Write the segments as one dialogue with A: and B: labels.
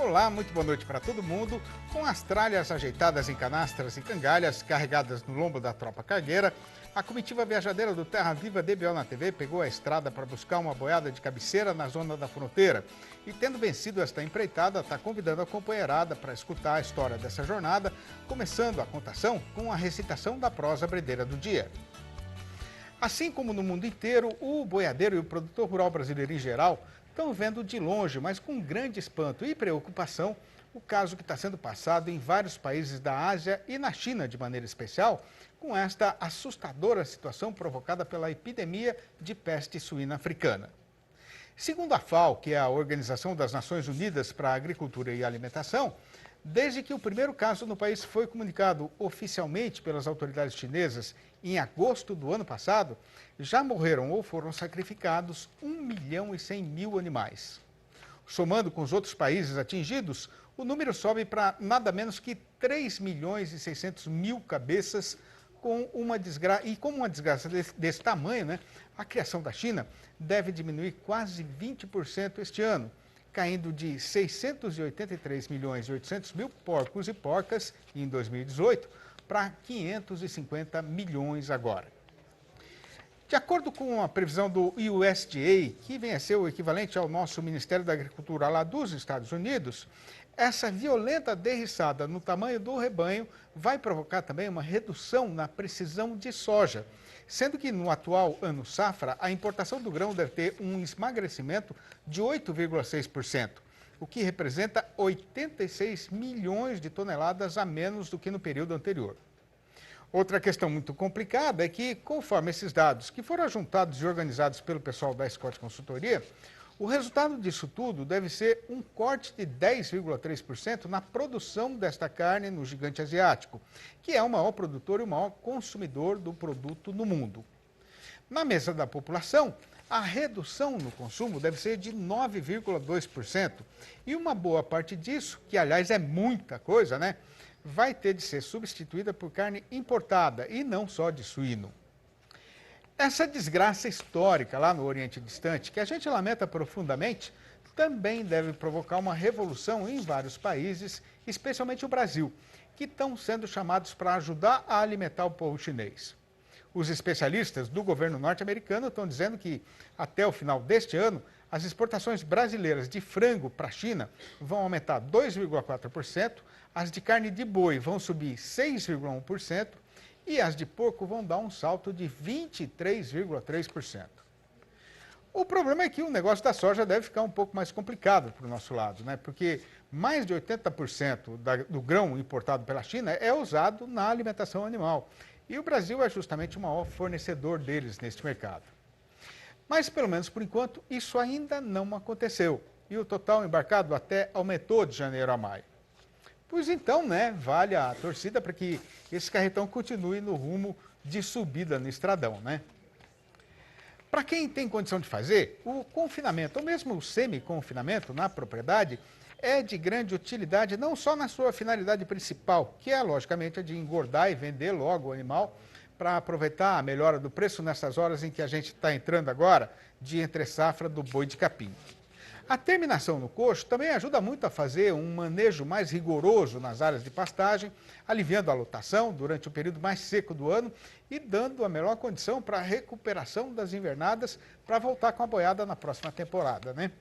A: Olá, muito boa noite para todo mundo. Com as tralhas ajeitadas em canastras e cangalhas carregadas no lombo da tropa cargueira, a comitiva viajadeira do Terra Viva DBO na TV pegou a estrada para buscar uma boiada de cabeceira na zona da fronteira. E tendo vencido esta empreitada, está convidando a companheirada para escutar a história dessa jornada, começando a contação com a recitação da prosa bredeira do dia. Assim como no mundo inteiro, o boiadeiro e o produtor rural brasileiro em geral estão vendo de longe, mas com grande espanto e preocupação, o caso que está sendo passado em vários países da Ásia e na China de maneira especial, com esta assustadora situação provocada pela epidemia de peste suína africana. Segundo a FAO, que é a Organização das Nações Unidas para a Agricultura e Alimentação, desde que o primeiro caso no país foi comunicado oficialmente pelas autoridades chinesas em agosto do ano passado, já morreram ou foram sacrificados 1.100.000 animais. Somando com os outros países atingidos, o número sobe para nada menos que 3.600.000 cabeças. Com uma desgraça desse tamanho, né, a criação da China deve diminuir quase 20% este ano, caindo de 683.800.000 porcos e porcas em 2018 para 550 milhões agora. De acordo com a previsão do USDA, que vem a ser o equivalente ao nosso Ministério da Agricultura lá dos Estados Unidos, essa violenta derriçada no tamanho do rebanho vai provocar também uma redução na precisão de soja, sendo que no atual ano safra, a importação do grão deve ter um esmagrecimento de 8,6%, o que representa 86 milhões de toneladas a menos do que no período anterior. Outra questão muito complicada é que, conforme esses dados que foram juntados e organizados pelo pessoal da Scott Consultoria, o resultado disso tudo deve ser um corte de 10,3% na produção desta carne no gigante asiático, que é o maior produtor e o maior consumidor do produto no mundo. Na mesa da população, a redução no consumo deve ser de 9,2%, e uma boa parte disso, que aliás é muita coisa, né, vai ter de ser substituída por carne importada e não só de suíno. Essa desgraça histórica lá no Oriente Distante, que a gente lamenta profundamente, também deve provocar uma revolução em vários países, especialmente o Brasil, que estão sendo chamados para ajudar a alimentar o povo chinês. Os especialistas do governo norte-americano estão dizendo que, até o final deste ano, as exportações brasileiras de frango para a China vão aumentar 2,4%, as de carne de boi vão subir 6,1%, e as de porco vão dar um salto de 23,3%. O problema é que o negócio da soja deve ficar um pouco mais complicado para o nosso lado, né? Porque mais de 80% do grão importado pela China é usado na alimentação animal. E o Brasil é justamente o maior fornecedor deles neste mercado. Mas, pelo menos por enquanto, isso ainda não aconteceu. E o total embarcado até aumentou de janeiro a maio. Pois então, né, vale a torcida para que esse carretão continue no rumo de subida no estradão, né? Para quem tem condição de fazer, o confinamento, ou mesmo o semi-confinamento na propriedade, é de grande utilidade não só na sua finalidade principal, que é, logicamente, a de engordar e vender logo o animal para aproveitar a melhora do preço nessas horas em que a gente está entrando agora de entre-safra do boi de capim. A terminação no coxo também ajuda muito a fazer um manejo mais rigoroso nas áreas de pastagem, aliviando a lotação durante o período mais seco do ano e dando a melhor condição para a recuperação das invernadas para voltar com a boiada na próxima temporada, né?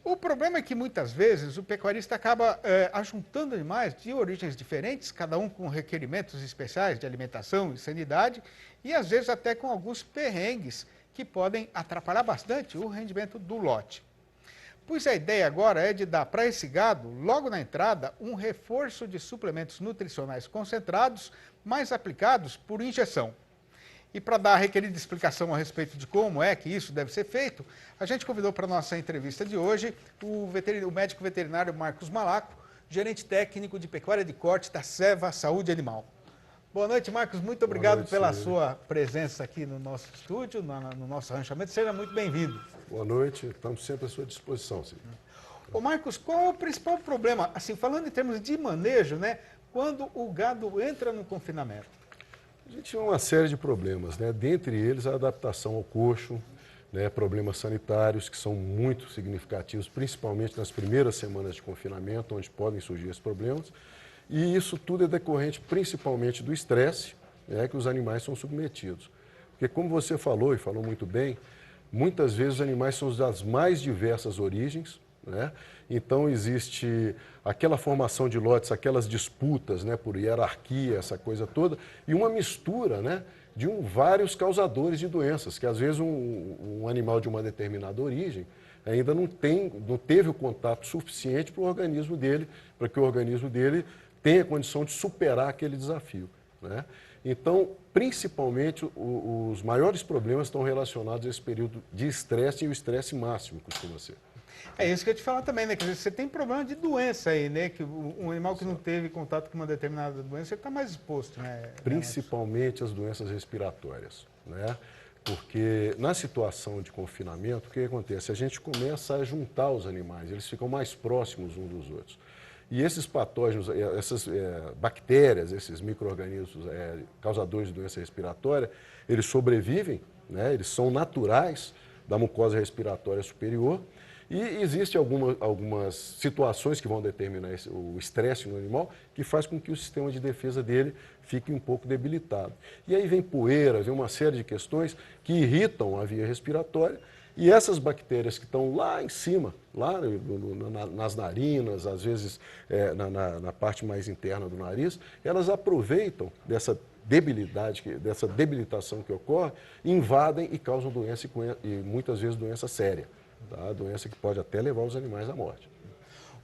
A: O problema é que muitas vezes o pecuarista acaba ajuntando animais de origens diferentes, cada um com requerimentos especiais de alimentação e sanidade, e às vezes até com alguns perrengues que podem atrapalhar bastante o rendimento do lote. Pois a ideia agora é de dar para esse gado, logo na entrada, um reforço de suplementos nutricionais concentrados, mais aplicados por injeção. E para dar a requerida explicação a respeito de como é que isso deve ser feito, a gente convidou para a nossa entrevista de hoje o médico veterinário Marcos Malaco, gerente técnico de pecuária de corte da Seva Saúde Animal. Boa noite, Marcos. Muito obrigado pela sua presença aqui no nosso estúdio, no nosso ranchamento. Seja muito bem-vindo.
B: Boa noite. Estamos sempre à sua disposição, Silvio.
A: Ô, Marcos, qual é o principal problema, assim, falando em termos de manejo, né, quando o gado entra no confinamento?
B: A gente tinha uma série de problemas, né? Dentre eles, a adaptação ao coxo, né, problemas sanitários que são muito significativos, principalmente nas primeiras semanas de confinamento, onde podem surgir esses problemas. E isso tudo é decorrente principalmente do estresse, né, que os animais são submetidos. Porque, como você falou, e falou muito bem, muitas vezes os animais são das mais diversas origens, né? Então existe aquela formação de lotes, aquelas disputas, né, por hierarquia, essa coisa toda, e uma mistura, né, de vários causadores de doenças, que às vezes um animal de uma determinada origem ainda não teve o contato suficiente para o organismo dele, para que o organismo dele tenha condição de superar aquele desafio, né? Então, principalmente, os maiores problemas estão relacionados a esse período de estresse, e o estresse máximo costuma ser.
A: É isso que eu ia te falar também, né? Quer dizer, você tem problema de doença aí, né? Que um animal que não teve contato com uma determinada doença, ele está mais exposto, né?
B: Principalmente as doenças respiratórias, né? Porque na situação de confinamento, o que acontece? A gente começa a juntar os animais, eles ficam mais próximos uns dos outros. E esses patógenos, essas bactérias, esses micro-organismos causadores de doença respiratória, eles sobrevivem, né? Eles são naturais da mucosa respiratória superior. E existem algumas situações que vão determinar o estresse no animal, que faz com que o sistema de defesa dele fique um pouco debilitado. E aí vem poeira, vem uma série de questões que irritam a via respiratória, e essas bactérias que estão lá em cima, lá nas narinas, às vezes na parte mais interna do nariz, elas aproveitam dessa debilidade, dessa debilitação que ocorre, invadem e causam doença, e muitas vezes doença séria. Tá? Doença que pode até levar os animais à morte.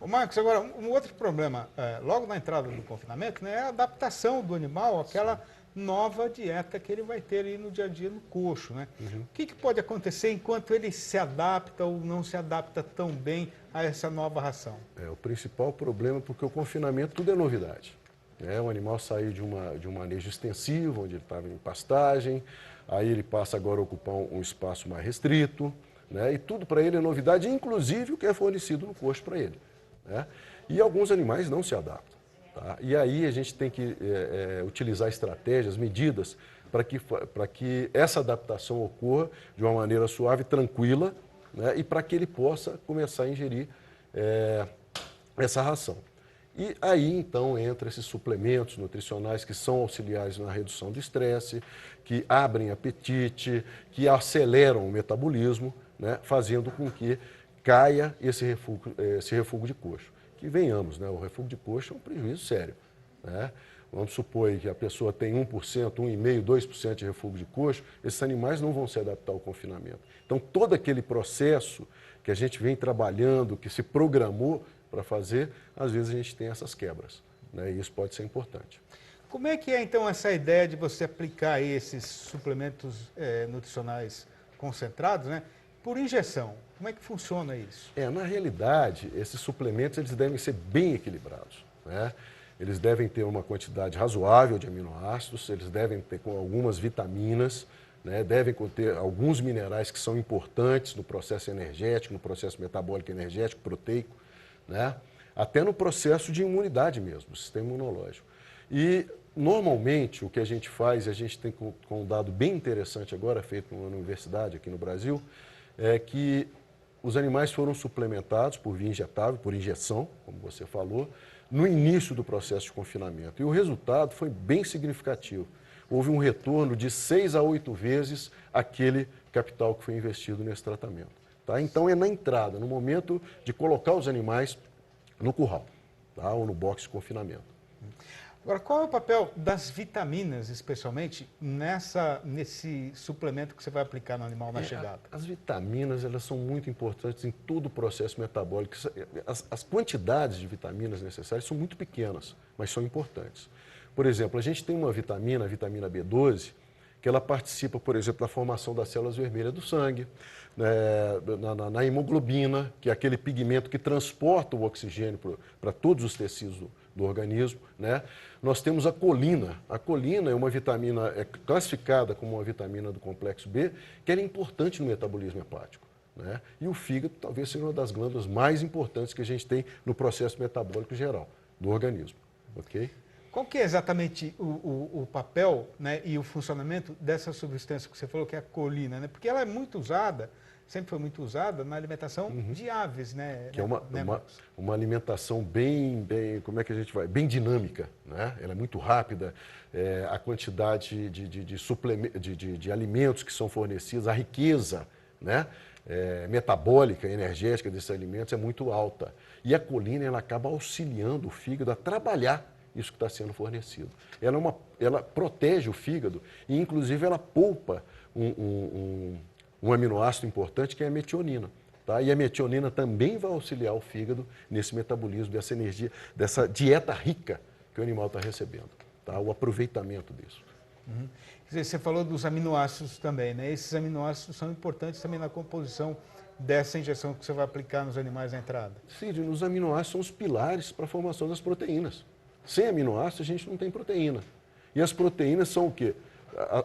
A: Ô Marcos, agora, um outro problema, logo na entrada do confinamento, né, é a adaptação do animal àquela nova dieta que ele vai ter ali no dia a dia no coxo, né? Uhum. O que pode acontecer enquanto ele se adapta ou não se adapta tão bem a essa nova ração?
B: O principal problema é porque o confinamento tudo é novidade. O animal saiu de um manejo extensivo, onde ele estava em pastagem, aí ele passa agora a ocupar um espaço mais restrito, né? E tudo para ele é novidade, inclusive o que é fornecido no coxo para ele, né? E alguns animais não se adaptam. Tá? E aí a gente tem que utilizar estratégias, medidas, para que essa adaptação ocorra de uma maneira suave, tranquila, né? E para que ele possa começar a ingerir essa ração. E aí, então, entra esses suplementos nutricionais que são auxiliares na redução do estresse, que abrem apetite, que aceleram o metabolismo, né? Fazendo com que caia esse refúgio de coxo. Que venhamos, né? O refúgio de coxo é um prejuízo sério, né? Vamos supor que a pessoa tem 1%, 1,5%, 2% de refúgio de coxo, esses animais não vão se adaptar ao confinamento. Então, todo aquele processo que a gente vem trabalhando, que se programou para fazer, às vezes a gente tem essas quebras, né? E isso pode ser importante.
A: Como é que é, então, essa ideia de você aplicar esses suplementos nutricionais concentrados, né, por injeção? Como é que funciona isso?
B: Na realidade, esses suplementos eles devem ser bem equilibrados, né? Eles devem ter uma quantidade razoável de aminoácidos, eles devem ter com algumas vitaminas, né? Devem conter alguns minerais que são importantes no processo energético, no processo metabólico energético, proteico, né? Até no processo de imunidade mesmo, sistema imunológico. E, normalmente, o que a gente faz, a gente tem com um dado bem interessante agora, feito numa universidade aqui no Brasil, é que os animais foram suplementados por via injetável, por injeção, como você falou, no início do processo de confinamento. E o resultado foi bem significativo. Houve um retorno de 6 a 8 vezes aquele capital que foi investido nesse tratamento. Tá? Então, é na entrada, no momento de colocar os animais no curral, tá? Ou no box de confinamento.
A: Agora, qual é o papel das vitaminas, especialmente, nesse suplemento que você vai aplicar no animal na chegada?
B: As vitaminas, elas são muito importantes em todo o processo metabólico. As quantidades de vitaminas necessárias são muito pequenas, mas são importantes. Por exemplo, a gente tem uma vitamina, a vitamina B12, que ela participa, por exemplo, da formação das células vermelhas do sangue, na hemoglobina, que é aquele pigmento que transporta o oxigênio para todos os tecidos do organismo, né? Nós temos a colina. A colina é uma vitamina, classificada como uma vitamina do complexo B, que ela é importante no metabolismo hepático, né? E o fígado talvez seja uma das glândulas mais importantes que a gente tem no processo metabólico geral do organismo, ok?
A: Qual que é exatamente o papel, né, e o funcionamento dessa substância que você falou, que é a colina, né? Porque ela é muito usada, sempre foi muito usada na alimentação de aves, né?
B: Que é
A: né,
B: uma alimentação como é que a gente vai? Bem dinâmica, né? Ela é muito rápida, a quantidade de alimentos que são fornecidos, a riqueza, né? Metabólica, energética desses alimentos é muito alta. E a colina, ela acaba auxiliando o fígado a trabalhar isso que está sendo fornecido. Ela protege o fígado e, inclusive, ela poupa um aminoácido importante que é a metionina. Tá? E a metionina também vai auxiliar o fígado nesse metabolismo, dessa energia, dessa dieta rica que o animal está recebendo. Tá? O aproveitamento disso.
A: Uhum. Você falou dos aminoácidos também, né? Esses aminoácidos são importantes também na composição dessa injeção que você vai aplicar nos animais na entrada.
B: Sim, os aminoácidos são os pilares para a formação das proteínas. Sem aminoácidos a gente não tem proteína. E as proteínas são o quê?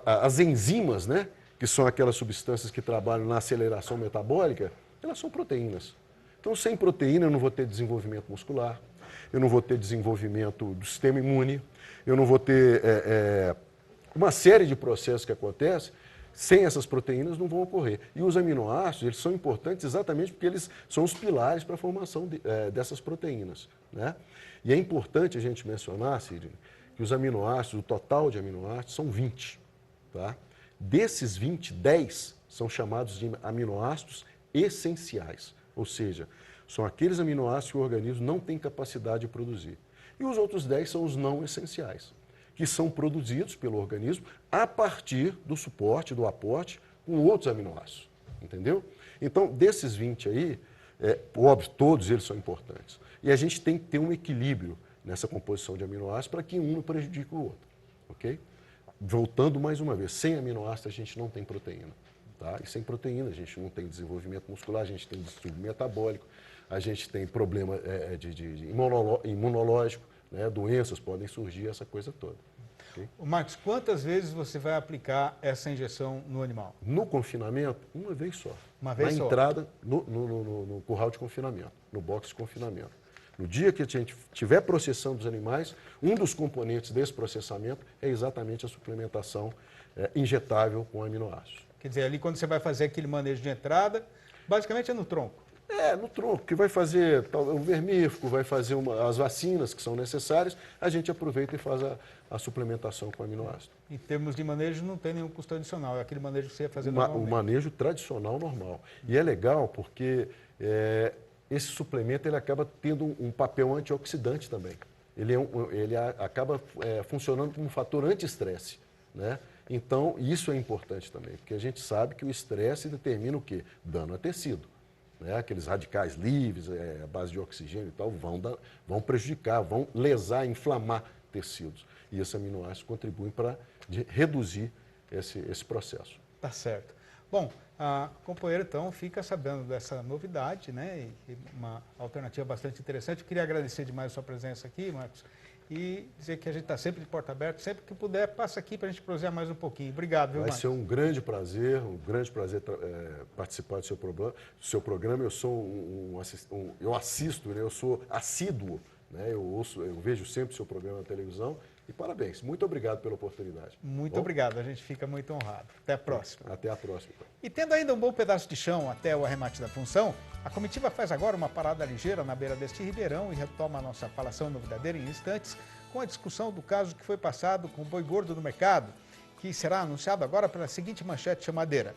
B: As enzimas, né? Que são aquelas substâncias que trabalham na aceleração metabólica, elas são proteínas. Então, sem proteína eu não vou ter desenvolvimento muscular, eu não vou ter desenvolvimento do sistema imune, eu não vou ter uma série de processos que acontecem, sem essas proteínas não vão ocorrer. E os aminoácidos, eles são importantes exatamente porque eles são os pilares para a formação dessas proteínas, né? E é importante a gente mencionar, Sidney, que os aminoácidos, o total de aminoácidos são 20, tá? Desses 20, 10 são chamados de aminoácidos essenciais, ou seja, são aqueles aminoácidos que o organismo não tem capacidade de produzir. E os outros 10 são os não essenciais, que são produzidos pelo organismo a partir do suporte, do aporte com outros aminoácidos, entendeu? Então, desses 20 aí, óbvio, todos eles são importantes. E a gente tem que ter um equilíbrio nessa composição de aminoácidos para que um não prejudique o outro, ok? Voltando mais uma vez, sem aminoácidos a gente não tem proteína, tá? E sem proteína a gente não tem desenvolvimento muscular, a gente tem distúrbio metabólico, a gente tem problema imunológico, né? Doenças podem surgir, essa coisa toda. Okay?
A: Marcos, quantas vezes você vai aplicar essa injeção no animal?
B: No confinamento, uma vez só.
A: Uma vez só?
B: Na entrada, no curral de confinamento, no box de confinamento. No dia que a gente estiver processando os animais, um dos componentes desse processamento é exatamente a suplementação injetável com aminoácidos.
A: Quer dizer, ali quando você vai fazer aquele manejo de entrada, basicamente é no tronco.
B: No tronco, que vai fazer o vermífugo, vai fazer as vacinas que são necessárias, a gente aproveita e faz a suplementação com aminoácido.
A: Em termos de manejo, não tem nenhum custo adicional, é aquele manejo que você ia fazer normalmente.
B: O manejo tradicional normal. E é legal porque esse suplemento ele acaba tendo um papel antioxidante também. Ele acaba funcionando como um fator anti-estresse, né? Então, isso é importante também, porque a gente sabe que o estresse determina o quê? Dano a tecido. Né? Aqueles radicais livres, a base de oxigênio e tal, vão prejudicar, vão lesar, inflamar tecidos. E esses aminoácidos contribuem para reduzir esse processo.
A: Tá certo. Bom, a companheira, então, fica sabendo dessa novidade, né? E uma alternativa bastante interessante. Eu queria agradecer demais a sua presença aqui, Marcos, e dizer que a gente está sempre de porta aberta. Sempre que puder, passa aqui para a gente prosear mais um pouquinho. Obrigado, viu, Marcos?
B: Vai ser um grande prazer participar do seu programa. Eu sou eu assisto, né? Eu sou assíduo, né? Eu vejo sempre o seu programa na televisão. E parabéns. Muito obrigado pela oportunidade.
A: Muito obrigado. A gente fica muito honrado. Até a próxima.
B: Até a próxima.
A: E tendo ainda um bom pedaço de chão até o arremate da função, a comitiva faz agora uma parada ligeira na beira deste ribeirão e retoma a nossa falação novidadeira em instantes com a discussão do caso que foi passado com o boi gordo no mercado, que será anunciado agora pela seguinte manchete chamadeira.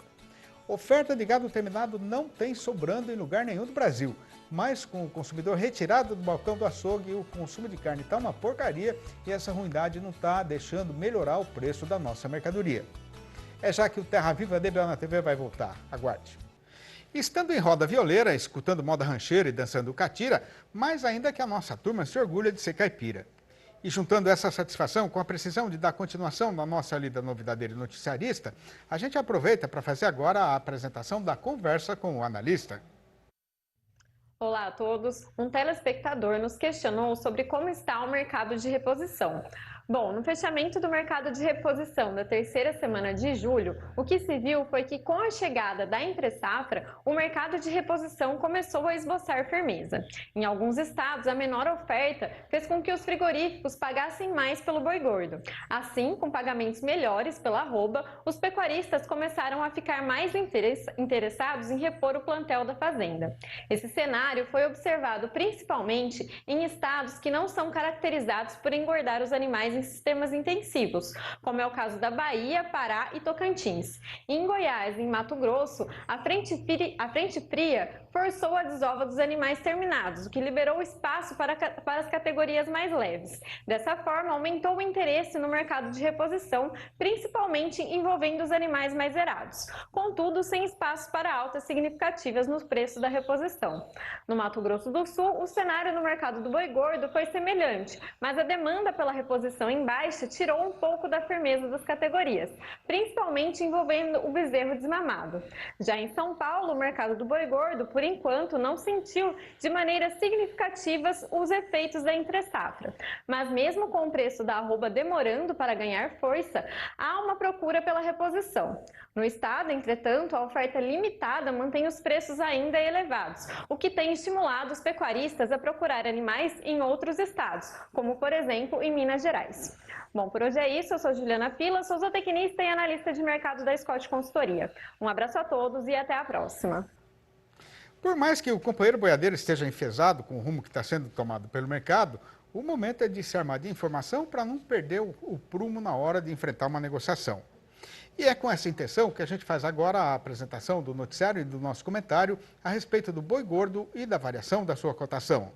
A: Oferta de gado terminado não tem sobrando em lugar nenhum do Brasil, mas com o consumidor retirado do balcão do açougue, o consumo de carne está uma porcaria e essa ruindade não está deixando melhorar o preço da nossa mercadoria. É já que o Terra Viva DBO na TV vai voltar. Aguarde. Estando em roda violeira, escutando moda rancheira e dançando catira, mais ainda que a nossa turma se orgulha de ser caipira. E juntando essa satisfação com a precisão de dar continuação na nossa lida novidadeira e noticiarista, a gente aproveita para fazer agora a apresentação da conversa com o analista.
C: Olá a todos. Um telespectador nos questionou sobre como está o mercado de reposição. Bom, no fechamento do mercado de reposição da terceira semana de julho, o que se viu foi que, com a chegada da entre-safra, o mercado de reposição começou a esboçar firmeza. Em alguns estados, a menor oferta fez com que os frigoríficos pagassem mais pelo boi gordo. Assim, com pagamentos melhores pela arroba, os pecuaristas começaram a ficar mais interessados em repor o plantel da fazenda. Esse cenário foi observado principalmente em estados que não são caracterizados por engordar os animais em sistemas intensivos, como é o caso da Bahia, Pará e Tocantins. Em Goiás e em Mato Grosso, a frente fria forçou a desova dos animais terminados, o que liberou espaço para as categorias mais leves. Dessa forma, aumentou o interesse no mercado de reposição, principalmente envolvendo os animais mais zerados. Contudo, sem espaço para altas significativas nos preços da reposição. No Mato Grosso do Sul, o cenário no mercado do boi gordo foi semelhante, mas a demanda pela reposição em baixa tirou um pouco da firmeza das categorias, principalmente envolvendo o bezerro desmamado. Já em São Paulo, o mercado do boi gordo, por enquanto, não sentiu de maneira significativa os efeitos da entre-safra. Mas mesmo com o preço da arroba demorando para ganhar força, há uma procura pela reposição. No estado, entretanto, a oferta limitada mantém os preços ainda elevados, o que tem estimulado os pecuaristas a procurar animais em outros estados, como por exemplo em Minas Gerais. Bom, por hoje é isso. Eu sou Juliana Pila, sou zootecnista e analista de mercado da Scott Consultoria. Um abraço a todos e até a próxima.
A: Por mais que o companheiro boiadeiro esteja enfesado com o rumo que está sendo tomado pelo mercado, o momento é de se armar de informação para não perder o prumo na hora de enfrentar uma negociação. E é com essa intenção que a gente faz agora a apresentação do noticiário e do nosso comentário a respeito do boi gordo e da variação da sua cotação.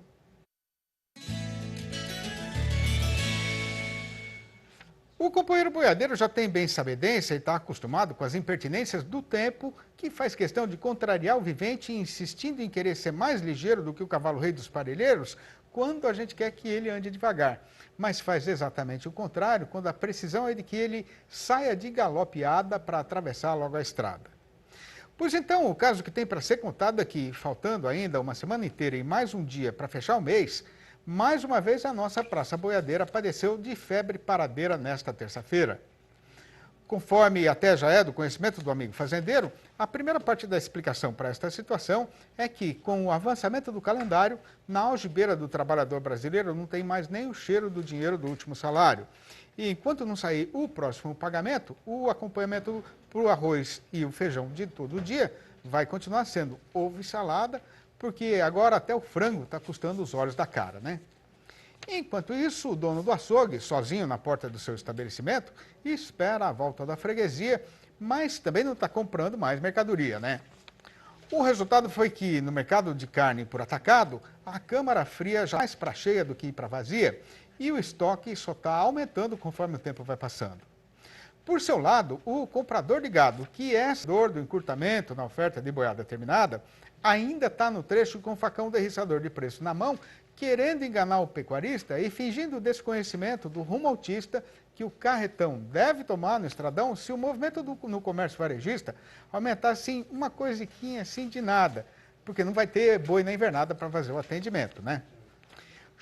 A: O companheiro boiadeiro já tem bem sabedência e está acostumado com as impertinências do tempo, que faz questão de contrariar o vivente, insistindo em querer ser mais ligeiro do que o cavalo-rei dos parelheiros, quando a gente quer que ele ande devagar. Mas faz exatamente o contrário, quando a precisão é de que ele saia de galopeada para atravessar logo a estrada. Pois então, o caso que tem para ser contado é que, faltando ainda uma semana inteira e mais um dia para fechar o mês, mais uma vez a nossa praça boiadeira padeceu de febre paradeira nesta terça-feira. Conforme até já é do conhecimento do amigo fazendeiro, a primeira parte da explicação para esta situação é que, com o avançamento do calendário, na algibeira do trabalhador brasileiro não tem mais nem o cheiro do dinheiro do último salário. E enquanto não sair o próximo pagamento, o acompanhamento para o arroz e o feijão de todo dia vai continuar sendo ovo e salada, porque agora até o frango está custando os olhos da cara, né? Enquanto isso, o dono do açougue, sozinho na porta do seu estabelecimento, espera a volta da freguesia, mas também não está comprando mais mercadoria, né? O resultado foi que, no mercado de carne por atacado, a câmara fria já mais para cheia do que para vazia, e o estoque só está aumentando conforme o tempo vai passando. Por seu lado, o comprador de gado, que é dor do encurtamento na oferta de boiada terminada, ainda está no trecho com o facão derriçador de preço na mão, querendo enganar o pecuarista e fingindo desconhecimento do rumo altista que o carretão deve tomar no estradão se o movimento no comércio varejista aumentar assim uma coisiquinha assim de nada, porque não vai ter boi na invernada para fazer o atendimento, né?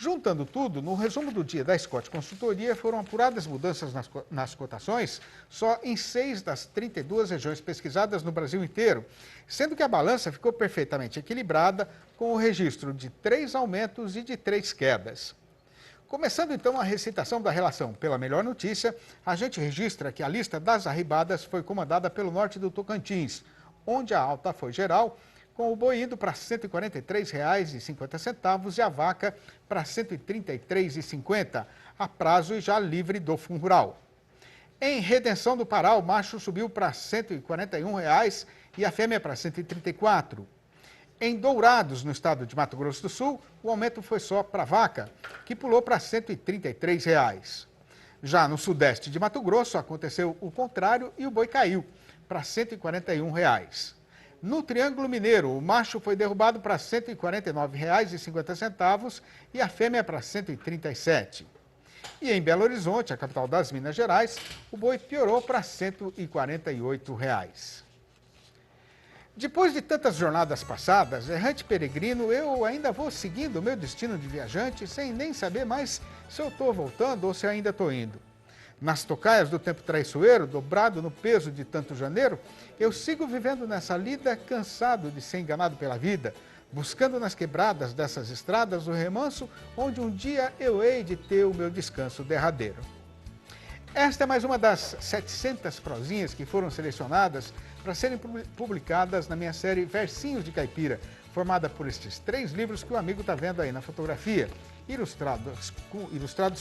A: Juntando tudo, no resumo do dia da Scott Consultoria, foram apuradas mudanças nas cotações só em 6 das 32 regiões pesquisadas no Brasil inteiro, sendo que a balança ficou perfeitamente equilibrada, com o registro de 3 aumentos e de 3 quedas. Começando então a recitação da relação pela melhor notícia, a gente registra que a lista das arribadas foi comandada pelo norte do Tocantins, onde a alta foi geral, com o boi indo para R$ 143,50 e a vaca para R$ 133,50, a prazo e já livre do fundo rural. Em Redenção do Pará, o macho subiu para R$ 141,00 e a fêmea para R$ 134,00. Em Dourados, no estado de Mato Grosso do Sul, o aumento foi só para a vaca, que pulou para R$ 133,00. Já no sudeste de Mato Grosso, aconteceu o contrário e o boi caiu para R$ 141,00. No Triângulo Mineiro, o macho foi derrubado para R$ 149,50 e a fêmea para R$ 137,00. E em Belo Horizonte, a capital das Minas Gerais, o boi piorou para R$ 148,00. Depois de tantas jornadas passadas, errante peregrino, eu ainda vou seguindo o meu destino de viajante sem nem saber mais se eu estou voltando ou se ainda estou indo. Nas tocaias do tempo traiçoeiro, dobrado no peso de tanto janeiro, eu sigo vivendo nessa lida cansado de ser enganado pela vida, buscando nas quebradas dessas estradas o remanso onde um dia eu hei de ter o meu descanso derradeiro. Esta é mais uma das 700 prosinhas que foram selecionadas para serem publicadas na minha série Versinhos de Caipira, formada por estes 3 livros que o amigo está vendo aí na fotografia, ilustrados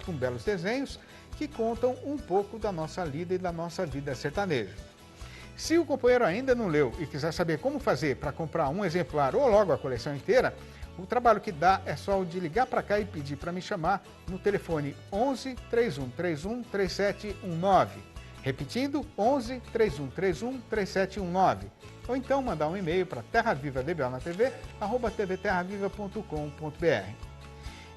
A: com belos desenhos que contam um pouco da nossa lida e da nossa vida sertaneja. Se o companheiro ainda não leu e quiser saber como fazer para comprar um exemplar ou logo a coleção inteira, o trabalho que dá é só o de ligar para cá e pedir para me chamar no telefone 11 3131 3719. Repetindo, 11 3131 3719. Ou então mandar um e-mail para terravivadbl@tvterraviva.com.br.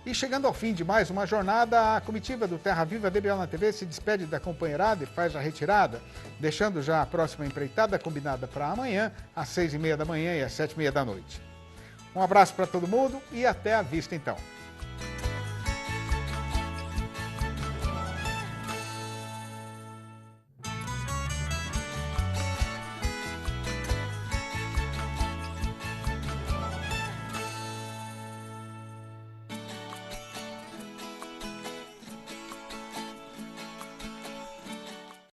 A: E chegando ao fim de mais uma jornada, a comitiva do Terra Viva DBL na TV se despede da companheirada e faz a retirada, deixando já a próxima empreitada combinada para amanhã, às 6h30 da manhã e às 7h30 da noite. Um abraço para todo mundo e até a vista então.